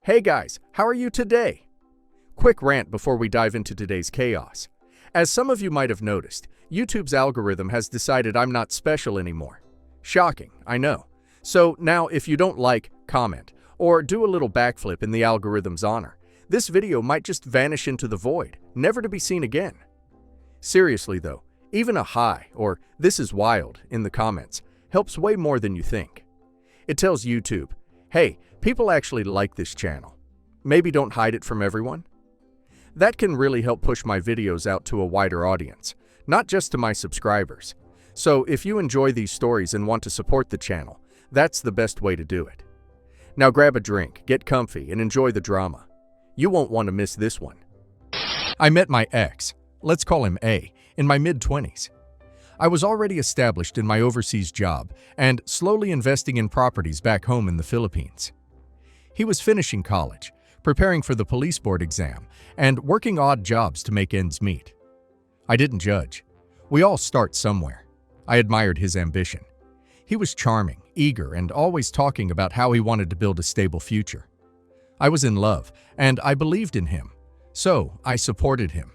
Hey guys, how are you today? Quick rant before we dive into today's chaos. As some of you might have noticed, YouTube's algorithm has decided I'm not special anymore. Shocking, I know. So now if you don't like, comment, or do a little backflip in the algorithm's honor, this video might just vanish into the void, never to be seen again. Seriously though, even a hi or "this is wild" in the comments helps way more than you think. It tells YouTube, hey, people actually like this channel. Maybe don't hide it from everyone. That can really help push my videos out to a wider audience, not just to my subscribers. So if you enjoy these stories and want to support the channel, that's the best way to do it. Now grab a drink, get comfy, and enjoy the drama. You won't want to miss this one. I met my ex, let's call him A, in my mid-20s. I was already established in my overseas job and slowly investing in properties back home in the Philippines. He was finishing college, preparing for the police board exam, and working odd jobs to make ends meet. I didn't judge. We all start somewhere. I admired his ambition. He was charming, eager, and always talking about how he wanted to build a stable future. I was in love, and I believed in him. So I supported him.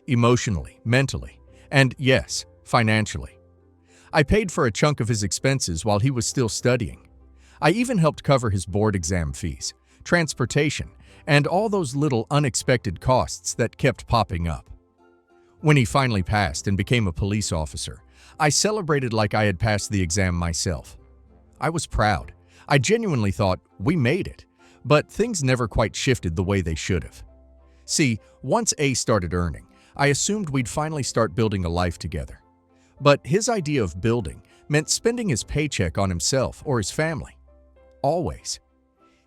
Emotionally, mentally, and yes, financially. I paid for a chunk of his expenses while he was still studying. I even helped cover his board exam fees, transportation, and all those little unexpected costs that kept popping up. When he finally passed and became a police officer, I celebrated like I had passed the exam myself. I was proud. I genuinely thought, we made it. But things never quite shifted the way they should have. See, once A started earning, I assumed we'd finally start building a life together. But his idea of building meant spending his paycheck on himself or his family. Always.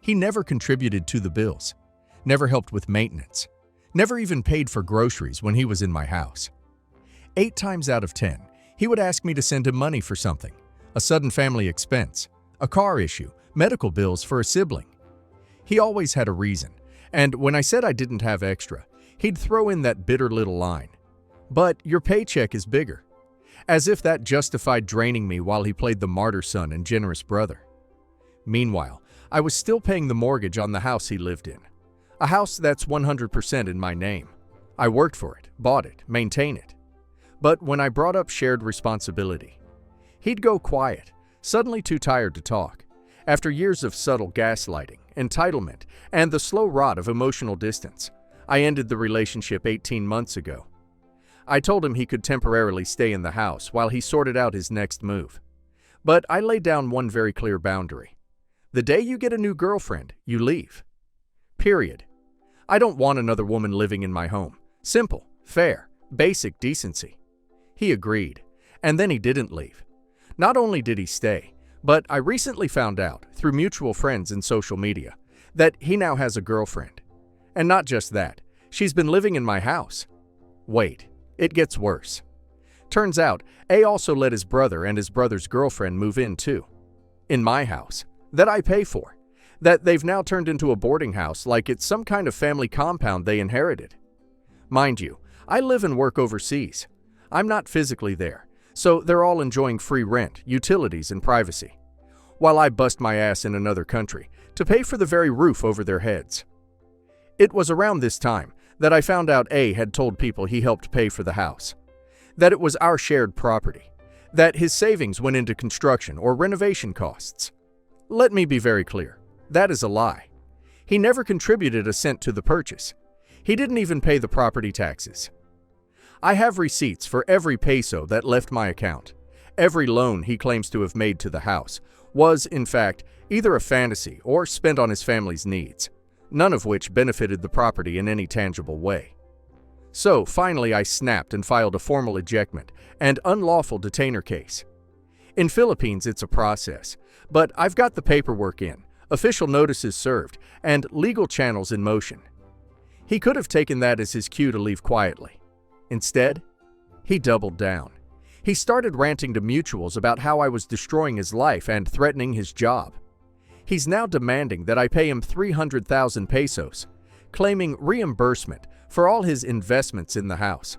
He never contributed to the bills, never helped with maintenance, never even paid for groceries when he was in my house. 8 times out of 10, he would ask me to send him money for something, a sudden family expense, a car issue, medical bills for a sibling. He always had a reason, and when I said I didn't have extra, he'd throw in that bitter little line, "But your paycheck is bigger," as if that justified draining me while he played the martyr son and generous brother. Meanwhile, I was still paying the mortgage on the house he lived in, a house that's 100% in my name. I worked for it, bought it, maintained it. But when I brought up shared responsibility, he'd go quiet, suddenly too tired to talk. After years of subtle gaslighting, entitlement, and the slow rot of emotional distance, I ended the relationship 18 months ago. I told him he could temporarily stay in the house while he sorted out his next move. But I laid down one very clear boundary. The day you get a new girlfriend, you leave. Period. I don't want another woman living in my home. Simple, fair, basic decency. He agreed, and then he didn't leave. Not only did he stay, but I recently found out, through mutual friends in social media, that he now has a girlfriend. And not just that, she's been living in my house. Wait. It gets worse. Turns out, A also let his brother and his brother's girlfriend move in too. In my house, that I pay for, that they've now turned into a boarding house like it's some kind of family compound they inherited. Mind you, I live and work overseas. I'm not physically there, so they're all enjoying free rent, utilities, and privacy, while I bust my ass in another country to pay for the very roof over their heads. It was around this time that I found out A had told people he helped pay for the house, that it was our shared property, that his savings went into construction or renovation costs. Let me be very clear, that is a lie. He never contributed a cent to the purchase. He didn't even pay the property taxes. I have receipts for every peso that left my account. Every loan he claims to have made to the house was, in fact, either a fantasy or spent on his family's needs, none of which benefited the property in any tangible way. So, finally I snapped and filed a formal ejectment and unlawful detainer case. In Philippines, it's a process, but I've got the paperwork in, official notices served, and legal channels in motion. He could have taken that as his cue to leave quietly. Instead, he doubled down. He started ranting to mutuals about how I was destroying his life and threatening his job. He's now demanding that I pay him 300,000 pesos, claiming reimbursement for all his investments in the house.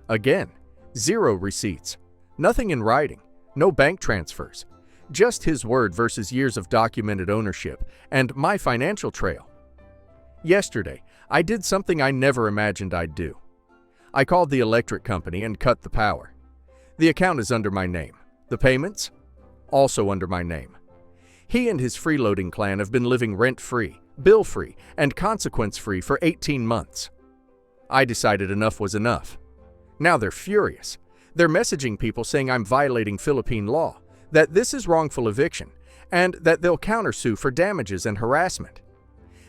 Again, 0 receipts, nothing in writing, no bank transfers, just his word versus years of documented ownership and my financial trail. Yesterday, I did something I never imagined I'd do. I called the electric company and cut the power. The account is under my name. The payments? Also under my name. He and his freeloading clan have been living rent-free, bill-free, and consequence-free for 18 months. I decided enough was enough. Now they're furious. They're messaging people saying I'm violating Philippine law, that this is wrongful eviction, and that they'll countersue for damages and harassment.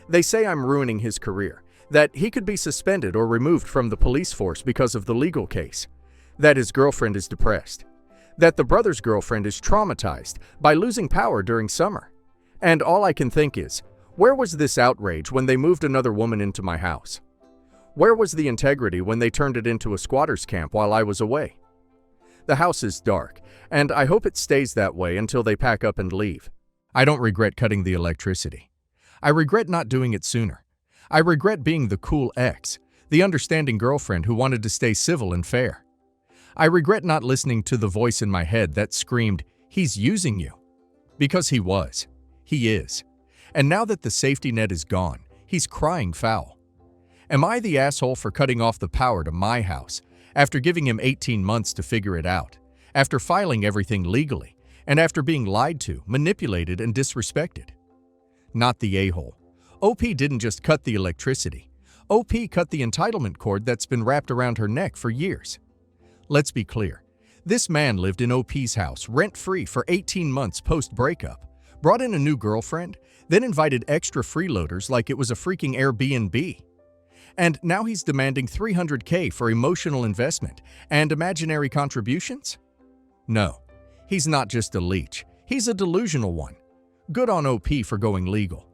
They say I'm ruining his career, that he could be suspended or removed from the police force because of the legal case, that his girlfriend is depressed, that the brother's girlfriend is traumatized by losing power during summer. And all I can think is, where was this outrage when they moved another woman into my house? Where was the integrity when they turned it into a squatter's camp while I was away? The house is dark, and I hope it stays that way until they pack up and leave. I don't regret cutting the electricity. I regret not doing it sooner. I regret being the cool ex, the understanding girlfriend who wanted to stay civil and fair. I regret not listening to the voice in my head that screamed, "He's using you." Because he was. He is. And now that the safety net is gone, he's crying foul. Am I the asshole for cutting off the power to my house after giving him 18 months to figure it out, after filing everything legally, and after being lied to, manipulated, and disrespected? Not the a-hole. OP didn't just cut the electricity. OP cut the entitlement cord that's been wrapped around her neck for years. Let's be clear. This man lived in OP's house rent-free for 18 months post-breakup, brought in a new girlfriend, then invited extra freeloaders like it was a freaking Airbnb. And now he's demanding $300K for emotional investment and imaginary contributions? No, he's not just a leech. He's a delusional one. Good on OP for going legal.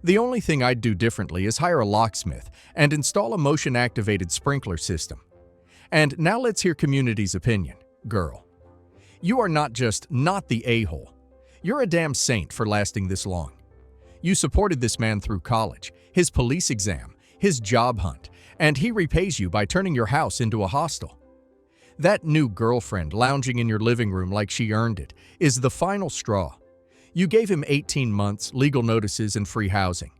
The only thing I'd do differently is hire a locksmith and install a motion-activated sprinkler system. And now let's hear community's opinion. Girl, you are not just not the a-hole. You're a damn saint for lasting this long. You supported this man through college, his police exam, his job hunt, and he repays you by turning your house into a hostel. That new girlfriend lounging in your living room like she earned it is the final straw. You gave him 18 months, legal notices, and free housing.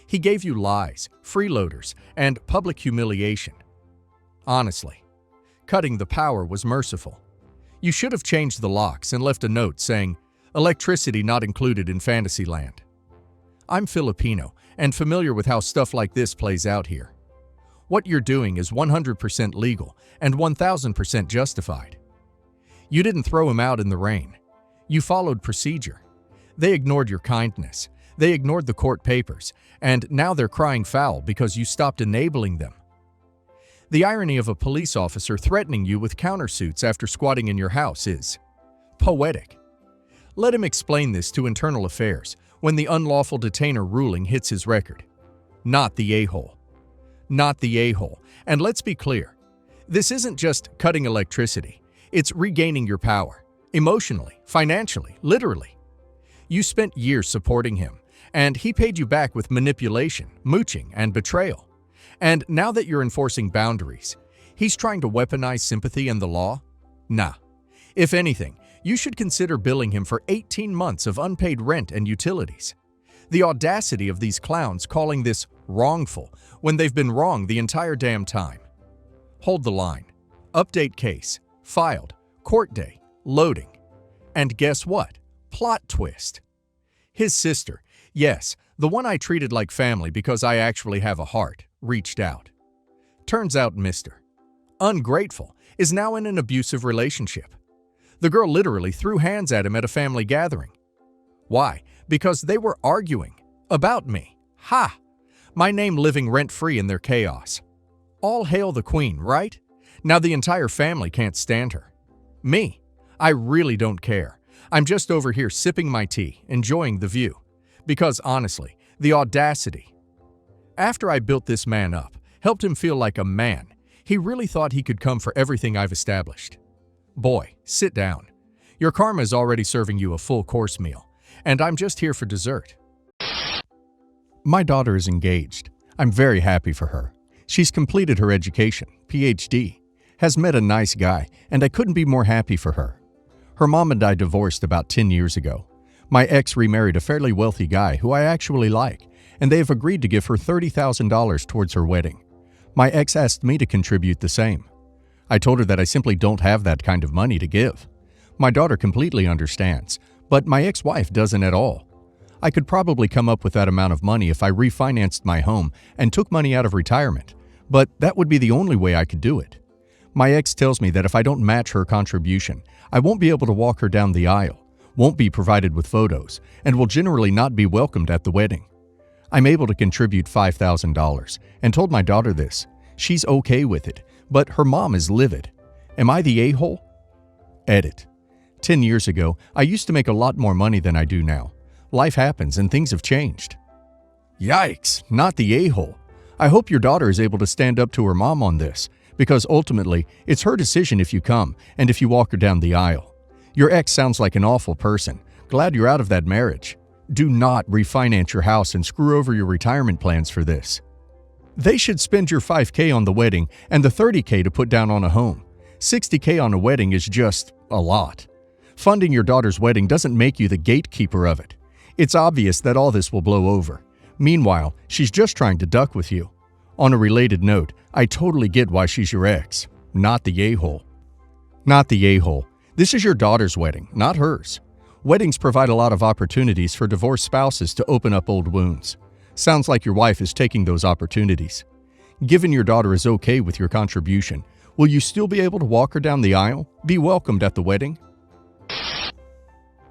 He gave you lies, freeloaders, and public humiliation. Honestly, cutting the power was merciful. You should have changed the locks and left a note saying, "Electricity not included in Fantasyland." I'm Filipino and familiar with how stuff like this plays out here. What you're doing is 100% legal and 1000% justified. You didn't throw him out in the rain. You followed procedure. They ignored your kindness. They ignored the court papers, and now they're crying foul because you stopped enabling them. The irony of a police officer threatening you with countersuits after squatting in your house is poetic. Let him explain this to Internal Affairs when the unlawful detainer ruling hits his record. Not the a-hole. Not the a-hole. And let's be clear, this isn't just cutting electricity. It's regaining your power. Emotionally, financially, literally. You spent years supporting him, and he paid you back with manipulation, mooching, and betrayal. And now that you're enforcing boundaries, he's trying to weaponize sympathy and the law? Nah. If anything, you should consider billing him for 18 months of unpaid rent and utilities. The audacity of these clowns calling this wrongful when they've been wrong the entire damn time. Hold the line. Update case. Filed. Court day. Loading. And guess what? Plot twist. His sister, yes, the one I treated like family because I actually have a heart, reached out. Turns out Mr. Ungrateful is now in an abusive relationship. The girl literally threw hands at him at a family gathering. Why? Because they were arguing about me. Ha! My name living rent-free in their chaos. All hail the queen, right? Now the entire family can't stand her. Me? I really don't care. I'm just over here sipping my tea, enjoying the view. Because honestly, the audacity. After I built this man up, helped him feel like a man, he really thought he could come for everything I've established. Boy, sit down. Your karma is already serving you a full-course meal, and I'm just here for dessert. My daughter is engaged. I'm very happy for her. She's completed her education, PhD, has met a nice guy, and I couldn't be more happy for her. Her mom and I divorced about 10 years ago. My ex remarried a fairly wealthy guy who I actually like, and they have agreed to give her $30,000 towards her wedding. My ex asked me to contribute the same. I told her that I simply don't have that kind of money to give. My daughter completely understands, but my ex-wife doesn't at all. I could probably come up with that amount of money if I refinanced my home and took money out of retirement, but that would be the only way I could do it. My ex tells me that if I don't match her contribution, I won't be able to walk her down the aisle, won't be provided with photos, and will generally not be welcomed at the wedding. I'm able to contribute $5,000 and told my daughter this. She's okay with it, but her mom is livid. Am I the a-hole? Edit. 10 years ago, I used to make a lot more money than I do now. Life happens and things have changed. Yikes, not the a-hole. I hope your daughter is able to stand up to her mom on this, because ultimately, it's her decision if you come and if you walk her down the aisle. Your ex sounds like an awful person. Glad you're out of that marriage. Do not refinance your house and screw over your retirement plans for this. They should spend your $5,000 on the wedding and the $30,000 to put down on a home. $60,000 on a wedding is just a lot. Funding your daughter's wedding doesn't make you the gatekeeper of it. It's obvious that all this will blow over. Meanwhile, she's just trying to duck with you. On a related note, I totally get why she's your ex, not the a-hole. Not the a-hole. This is your daughter's wedding, not hers. Weddings provide a lot of opportunities for divorced spouses to open up old wounds. Sounds like your wife is taking those opportunities. Given your daughter is okay with your contribution, will you still be able to walk her down the aisle, be welcomed at the wedding?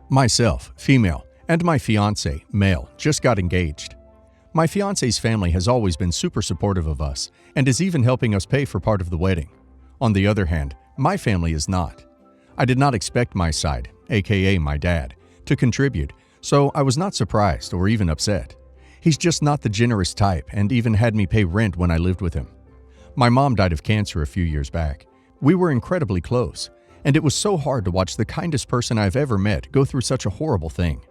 Myself, female, and my fiancé, male, just got engaged. My fiancé's family has always been super supportive of us and is even helping us pay for part of the wedding. On the other hand, my family is not. I did not expect my side, aka my dad, to contribute, so I was not surprised or even upset. He's just not the generous type and even had me pay rent when I lived with him. My mom died of cancer a few years back. We were incredibly close, and it was so hard to watch the kindest person I've ever met go through such a horrible thing.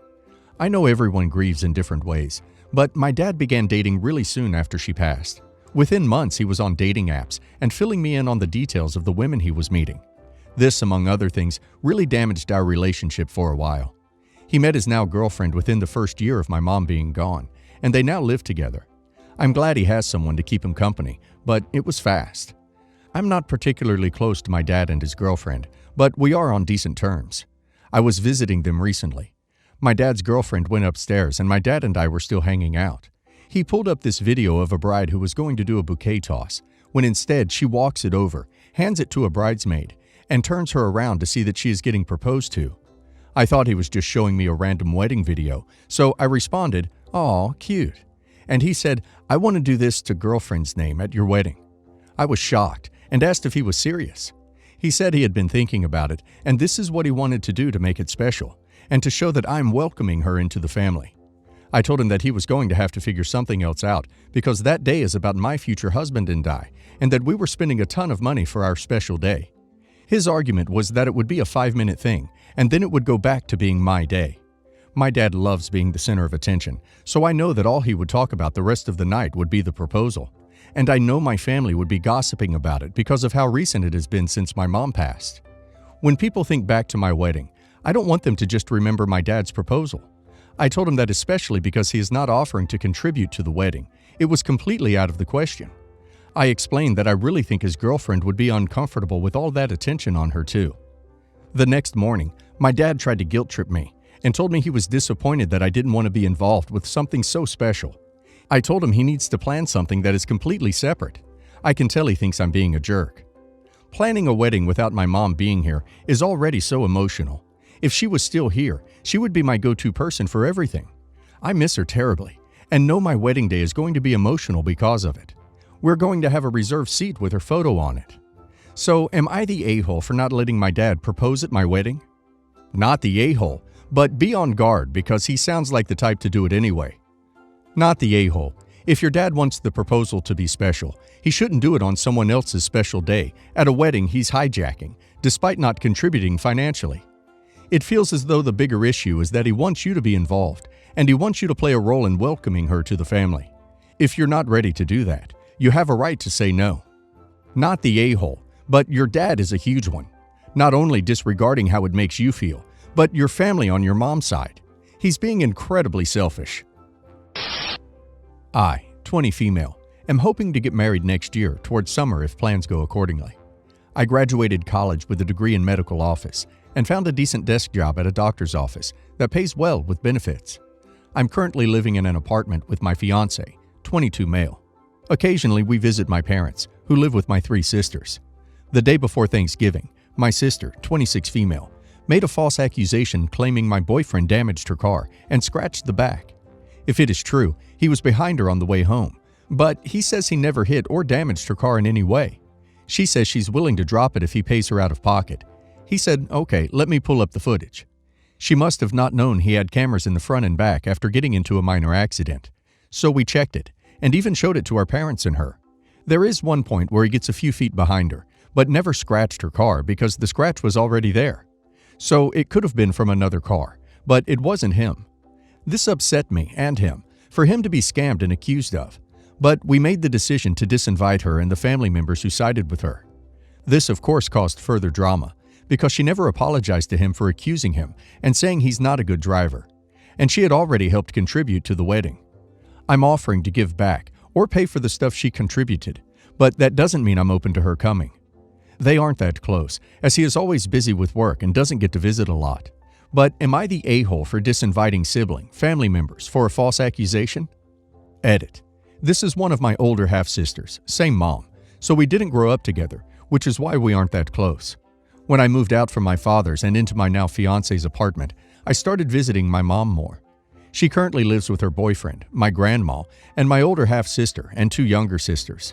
I know everyone grieves in different ways, but my dad began dating really soon after she passed. Within months, he was on dating apps and filling me in on the details of the women he was meeting. This, among other things, really damaged our relationship for a while. He met his now girlfriend within the first year of my mom being gone, and they now live together. I'm glad he has someone to keep him company, but it was fast. I'm not particularly close to my dad and his girlfriend, but we are on decent terms. I was visiting them recently. My dad's girlfriend went upstairs and my dad and I were still hanging out. He pulled up this video of a bride who was going to do a bouquet toss, when instead she walks it over, hands it to a bridesmaid, and turns her around to see that she is getting proposed to. I thought he was just showing me a random wedding video, so I responded, "Aw, cute." And he said, "I want to do this to girlfriend's name at your wedding." I was shocked and asked if he was serious. He said he had been thinking about it, and this is what he wanted to do to make it special, and to show that I'm welcoming her into the family. I told him that he was going to have to figure something else out, because that day is about my future husband and I, and that we were spending a ton of money for our special day. His argument was that it would be a 5-minute thing, and then it would go back to being my day. My dad loves being the center of attention, so I know that all he would talk about the rest of the night would be the proposal. And I know my family would be gossiping about it because of how recent it has been since my mom passed. When people think back to my wedding, I don't want them to just remember my dad's proposal. I told him that especially because he is not offering to contribute to the wedding, it was completely out of the question. I explained that I really think his girlfriend would be uncomfortable with all that attention on her too. The next morning, my dad tried to guilt trip me and told me he was disappointed that I didn't want to be involved with something so special. I told him he needs to plan something that is completely separate. I can tell he thinks I'm being a jerk. Planning a wedding without my mom being here is already so emotional. If she was still here, she would be my go-to person for everything. I miss her terribly, and know my wedding day is going to be emotional because of it. We're going to have a reserved seat with her photo on it. So, am I the a-hole for not letting my dad propose at my wedding? Not the a-hole, but be on guard because he sounds like the type to do it anyway. Not the a-hole. If your dad wants the proposal to be special, he shouldn't do it on someone else's special day, at a wedding he's hijacking, despite not contributing financially. It feels as though the bigger issue is that he wants you to be involved, and he wants you to play a role in welcoming her to the family. If you're not ready to do that, you have a right to say no. Not the a-hole, but your dad is a huge one. Not only disregarding how it makes you feel, but your family on your mom's side. He's being incredibly selfish. I, 20 female, am hoping to get married next year towards summer if plans go accordingly. I graduated college with a degree in medical office and found a decent desk job at a doctor's office that pays well with benefits. I'm currently living in an apartment with my fiancé, 22 male. Occasionally we visit my parents, who live with my 3 sisters. The day before Thanksgiving, my sister, 26 female, made a false accusation claiming my boyfriend damaged her car and scratched the back. If it is true, he was behind her on the way home, but he says he never hit or damaged her car in any way. She says she's willing to drop it if he pays her out of pocket. He said, "Okay, let me pull up the footage." She must have not known he had cameras in the front and back after getting into a minor accident. So we checked it, and even showed it to our parents and her. There is one point where he gets a few feet behind her, but never scratched her car because the scratch was already there. So it could have been from another car, but it wasn't him. This upset me and him, for him to be scammed and accused of. But we made the decision to disinvite her and the family members who sided with her. This, of course, caused further drama, because she never apologized to him for accusing him and saying he's not a good driver. And she had already helped contribute to the wedding. I'm offering to give back or pay for the stuff she contributed, but that doesn't mean I'm open to her coming. They aren't that close, as he is always busy with work and doesn't get to visit a lot. But am I the a-hole for disinviting sibling, family members for a false accusation? Edit. This is one of my older half-sisters, same mom, so we didn't grow up together, which is why we aren't that close. When I moved out from my father's and into my now fiancé's apartment, I started visiting my mom more. She currently lives with her boyfriend, my grandma, and my older half-sister and 2 younger sisters.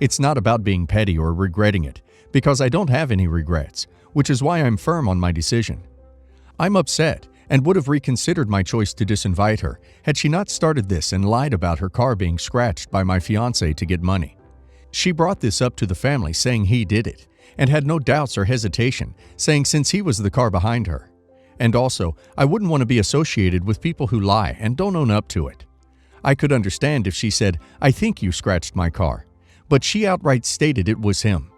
It's not about being petty or regretting it, because I don't have any regrets, which is why I'm firm on my decision. I'm upset and would have reconsidered my choice to disinvite her had she not started this and lied about her car being scratched by my fiancé to get money. She brought this up to the family saying he did it, and had no doubts or hesitation, saying since he was the car behind her. And also, I wouldn't want to be associated with people who lie and don't own up to it. I could understand if she said, "I think you scratched my car," but she outright stated it was him.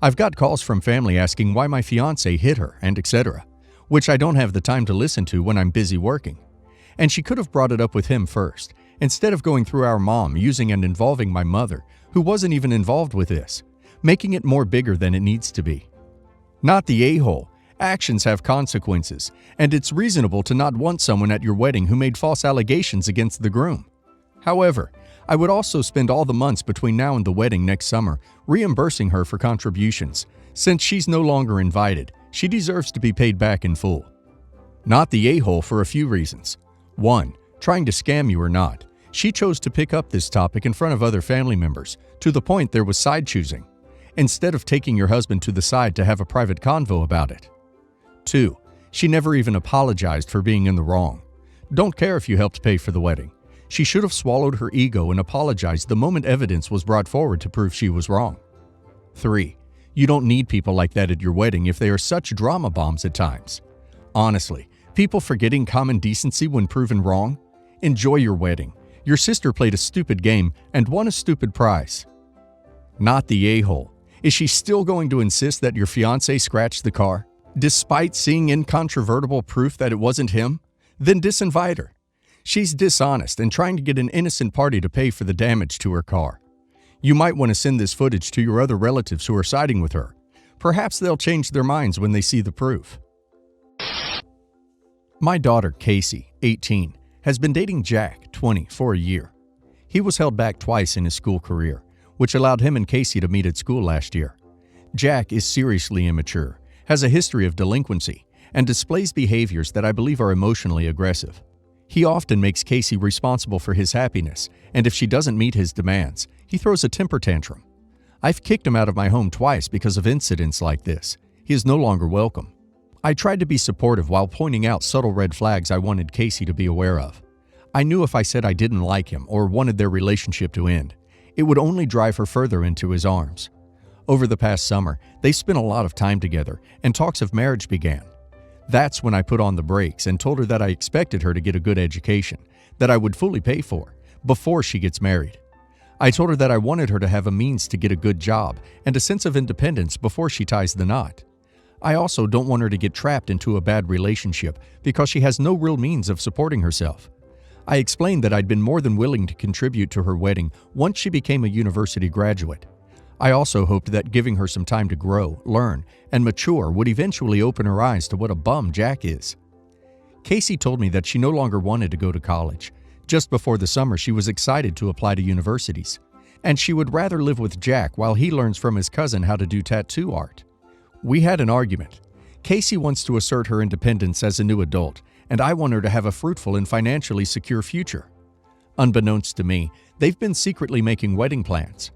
I've got calls from family asking why my fiancé hit her and etc., which I don't have the time to listen to when I'm busy working. And she could have brought it up with him first, instead of going through our mom using and involving my mother, who wasn't even involved with this, making it more bigger than it needs to be. Not the a-hole. Actions have consequences, and it's reasonable to not want someone at your wedding who made false allegations against the groom. However, I would also spend all the months between now and the wedding next summer reimbursing her for contributions. Since she's no longer invited, she deserves to be paid back in full. Not the a-hole for a few reasons. 1. Trying to scam you or not, she chose to pick up this topic in front of other family members, to the point there was side choosing, instead of taking your husband to the side to have a private convo about it. 2. She never even apologized for being in the wrong. Don't care if you helped pay for the wedding. She should have swallowed her ego and apologized the moment evidence was brought forward to prove she was wrong. 3. You don't need people like that at your wedding if they are such drama bombs at times. Honestly, people forgetting common decency when proven wrong? Enjoy your wedding. Your sister played a stupid game and won a stupid prize. Not the a-hole. Is she still going to insist that your fiancé scratched the car, despite seeing incontrovertible proof that it wasn't him? Then disinvite her. She's dishonest and trying to get an innocent party to pay for the damage to her car. You might want to send this footage to your other relatives who are siding with her. Perhaps they'll change their minds when they see the proof. My daughter, Casey, 18, has been dating Jack, 20, for a year. He was held back twice in his school career, which allowed him and Casey to meet at school last year. Jack is seriously immature, has a history of delinquency, and displays behaviors that I believe are emotionally aggressive. He often makes Casey responsible for his happiness, and if she doesn't meet his demands, he throws a temper tantrum. I've kicked him out of my home twice because of incidents like this. He is no longer welcome. I tried to be supportive while pointing out subtle red flags I wanted Casey to be aware of. I knew if I said I didn't like him or wanted their relationship to end, it would only drive her further into his arms. Over the past summer, they spent a lot of time together, and talks of marriage began. That's when I put on the brakes and told her that I expected her to get a good education, that I would fully pay for, before she gets married. I told her that I wanted her to have a means to get a good job and a sense of independence before she ties the knot. I also don't want her to get trapped into a bad relationship because she has no real means of supporting herself. I explained that I'd been more than willing to contribute to her wedding once she became a university graduate. I also hoped that giving her some time to grow, learn, and mature would eventually open her eyes to what a bum Jack is. Casey told me that she no longer wanted to go to college. Just before the summer, she was excited to apply to universities, and she would rather live with Jack while he learns from his cousin how to do tattoo art. We had an argument. Casey wants to assert her independence as a new adult, and I want her to have a fruitful and financially secure future. Unbeknownst to me, they've been secretly making wedding plans.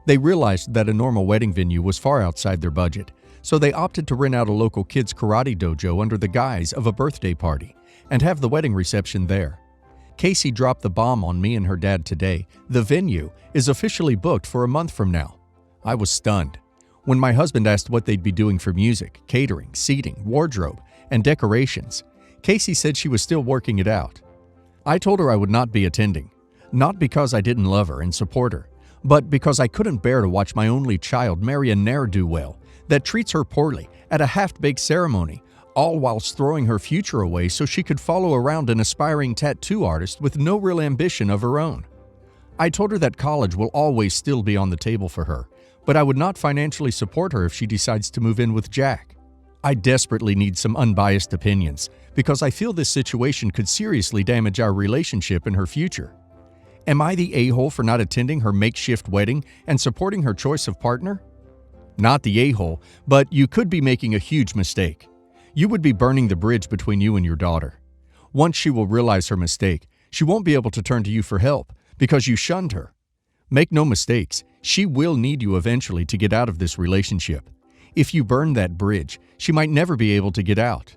They realized that a normal wedding venue was far outside their budget, so they opted to rent out a local kids' karate dojo under the guise of a birthday party and have the wedding reception there. Casey dropped the bomb on me and her dad today. The venue is officially booked for a month from now. I was stunned. When my husband asked what they'd be doing for music, catering, seating, wardrobe, and decorations, Casey said she was still working it out. I told her I would not be attending, not because I didn't love her and support her, but because I couldn't bear to watch my only child marry a ne'er-do-well that treats her poorly at a half-baked ceremony, all whilst throwing her future away so she could follow around an aspiring tattoo artist with no real ambition of her own. I told her that college will always still be on the table for her, but I would not financially support her if she decides to move in with Jack. I desperately need some unbiased opinions because I feel this situation could seriously damage our relationship and her future. Am I the a-hole for not attending her makeshift wedding and supporting her choice of partner? Not the a-hole, but you could be making a huge mistake. You would be burning the bridge between you and your daughter. Once she will realize her mistake, she won't be able to turn to you for help because you shunned her. Make no mistakes, she will need you eventually to get out of this relationship. If you burn that bridge, she might never be able to get out.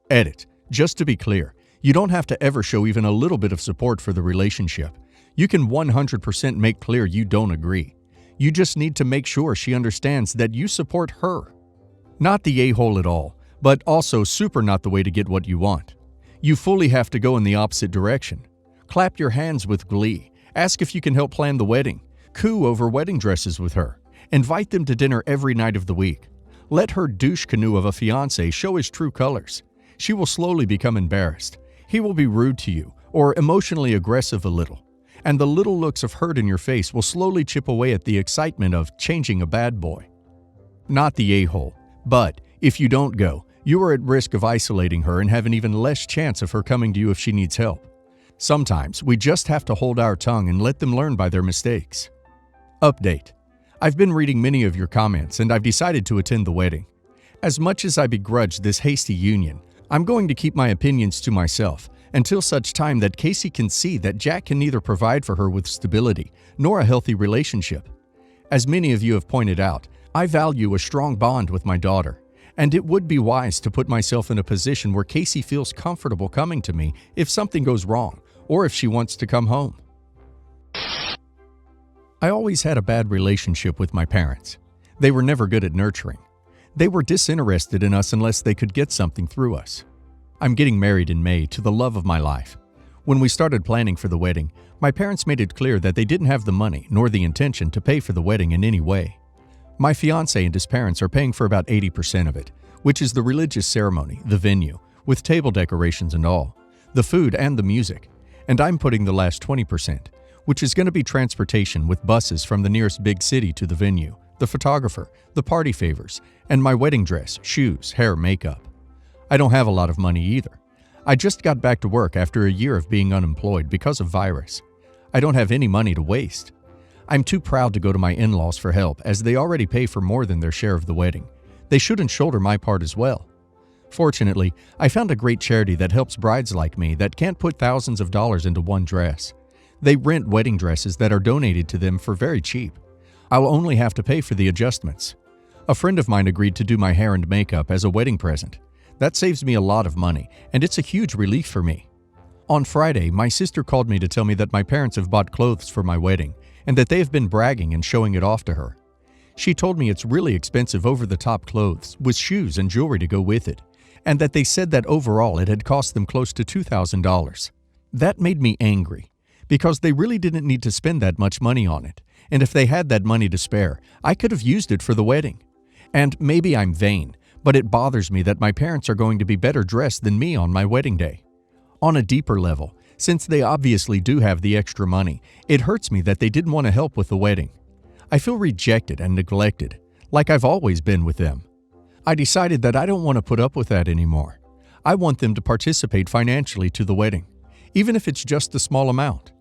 Edit. Just to be clear, you don't have to ever show even a little bit of support for the relationship. You can 100% make clear you don't agree. You just need to make sure she understands that you support her. Not the a-hole at all, but also super not the way to get what you want. You fully have to go in the opposite direction. Clap your hands with glee. Ask if you can help plan the wedding. Coo over wedding dresses with her. Invite them to dinner every night of the week. Let her douche canoe of a fiancé show his true colors. She will slowly become embarrassed. He will be rude to you or emotionally aggressive a little. And the little looks of hurt in your face will slowly chip away at the excitement of changing a bad boy. Not the a-hole, but if you don't go, you are at risk of isolating her and have an even less chance of her coming to you if she needs help. Sometimes we just have to hold our tongue and let them learn by their mistakes. Update. I've been reading many of your comments and I've decided to attend the wedding. As much as I begrudge this hasty union, I'm going to keep my opinions to myself until such time that Casey can see that Jack can neither provide for her with stability nor a healthy relationship. As many of you have pointed out, I value a strong bond with my daughter, and it would be wise to put myself in a position where Casey feels comfortable coming to me if something goes wrong or if she wants to come home. I always had a bad relationship with my parents. They were never good at nurturing. They were disinterested in us unless they could get something through us. I'm getting married in May to the love of my life. When we started planning for the wedding, my parents made it clear that they didn't have the money nor the intention to pay for the wedding in any way. My fiancé and his parents are paying for about 80% of it, which is the religious ceremony, the venue, with table decorations and all, the food and the music, and I'm putting the last 20%, which is going to be transportation with buses from the nearest big city to the venue, the photographer, the party favors, and my wedding dress, shoes, hair, makeup. I don't have a lot of money either. I just got back to work after a year of being unemployed because of virus. I don't have any money to waste. I'm too proud to go to my in-laws for help as they already pay for more than their share of the wedding. They shouldn't shoulder my part as well. Fortunately, I found a great charity that helps brides like me that can't put thousands of dollars into one dress. They rent wedding dresses that are donated to them for very cheap. I'll only have to pay for the adjustments. A friend of mine agreed to do my hair and makeup as a wedding present. That saves me a lot of money, and it's a huge relief for me. On Friday, my sister called me to tell me that my parents have bought clothes for my wedding, and that they have been bragging and showing it off to her. She told me it's really expensive over-the-top clothes, with shoes and jewelry to go with it, and that they said that overall it had cost them close to $2,000. That made me angry, because they really didn't need to spend that much money on it, and if they had that money to spare, I could have used it for the wedding. And maybe I'm vain, but it bothers me that my parents are going to be better dressed than me on my wedding day. On a deeper level, Since they obviously do have the extra money, it hurts me that they didn't want to help with the wedding. I feel rejected and neglected, like I've always been with them. I decided that I don't want to put up with that anymore. I want them to participate financially to the wedding, even if it's just a small amount.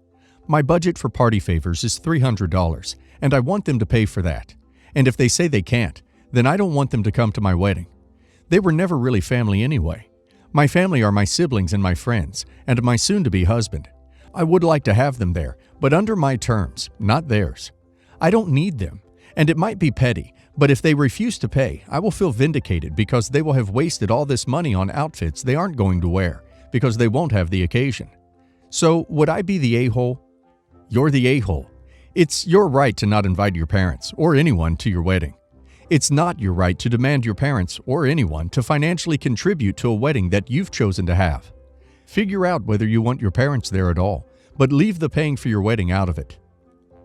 My budget for party favors is $300, and I want them to pay for that. And if they say they can't, then I don't want them to come to my wedding. They were never really family anyway. My family are my siblings and my friends, and my soon-to-be husband. I would like to have them there, but under my terms, not theirs. I don't need them, and it might be petty, but if they refuse to pay, I will feel vindicated because they will have wasted all this money on outfits they aren't going to wear, because they won't have the occasion. So, would I be the a-hole? You're the a-hole. It's your right to not invite your parents or anyone to your wedding. It's not your right to demand your parents or anyone to financially contribute to a wedding that you've chosen to have. Figure out whether you want your parents there at all, but leave the paying for your wedding out of it.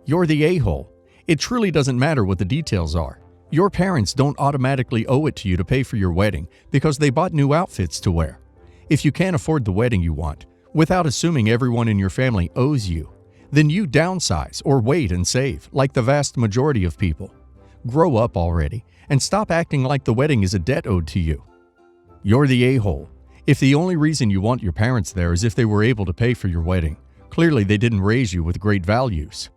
You're the a-hole. It truly doesn't matter what the details are. Your parents don't automatically owe it to you to pay for your wedding because they bought new outfits to wear. If you can't afford the wedding you want, without assuming everyone in your family owes you, then you downsize or wait and save, like the vast majority of people. Grow up already, and stop acting like the wedding is a debt owed to you. You're the a-hole. If the only reason you want your parents there is if they were able to pay for your wedding, clearly they didn't raise you with great values.